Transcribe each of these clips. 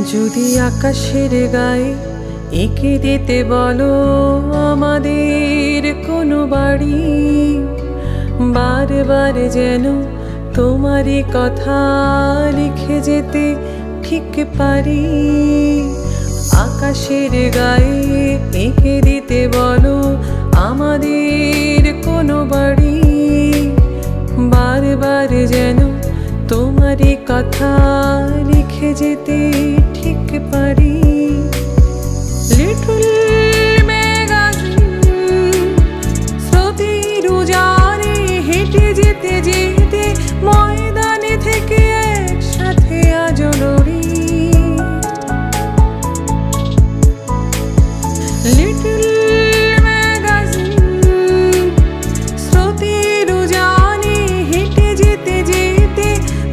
যদি আকাশের গায়ে এঁকে দিতে বলো আমাদের কোনো বাড়ি, বারবার যেন তোমারই কথা লিখে যেতে ঠিক পারি। আকাশের গায়ে এঁকে দিতে বলো আমাদের কোনো বাড়ি, বারবার যেন তোমারই কথা লিখে যেতে ঠিক পারি। লিটল ম্যাগাজিন স্রোতের উজানে হেঁটে যেতে যেতে ময়দানে থেকে একসাথে আজ লড়ি। লিটল ম্যাগাজিন স্রোতের উজানে হেঁটে যেতে যেতে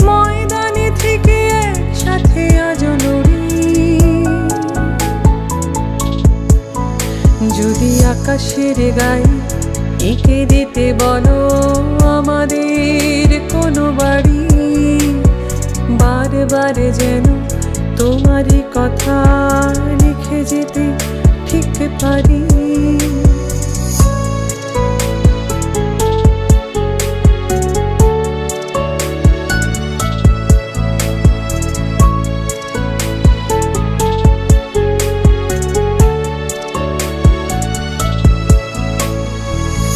ময়দানে থেকে একসাথে আজ লড়ি। যদি আকাশের গায়ে এঁকে দিতে বলো আমাদের কোনো বাড়ি, বারবার যেন তোমারই কথা লিখে যেতে ঠিক পারি।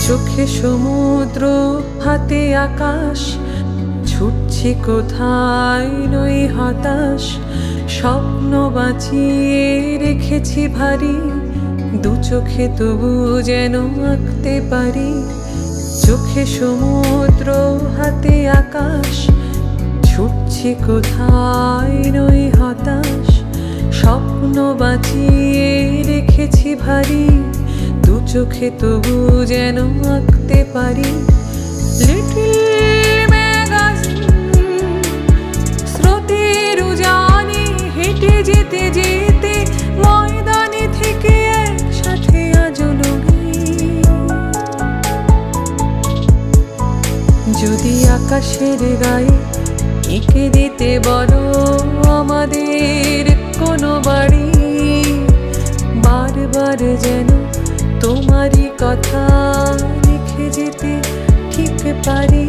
চোখে সমুদ্র হাতে আকাশ, ছুটছি কোথায় নই হতাশ। স্বপ্ন বাঁচিয়ে রেখেছি ভারী, দু চোখে তবু যেন আঁকতে পারি। চোখে সমুদ্র হাতে আকাশ, ছুটছি কোথায় নই হতাশ। স্বপ্ন বাঁচিয়ে রেখেছি ভারী, দু চোখে তবু যেন আঁকতে পারি। লিটল ম্যাগাজিন স্রোতের উজানে হেঁটে যেতে যেতে ময়দানে থেকে একসাথে আজ লড়ি। যদি আকাশের গায়ে এঁকে দিতে বলো আমাদের কোনো বাড়ি, বারবার যেন তোমারই কথা লিখে যেতে ঠিক পারি।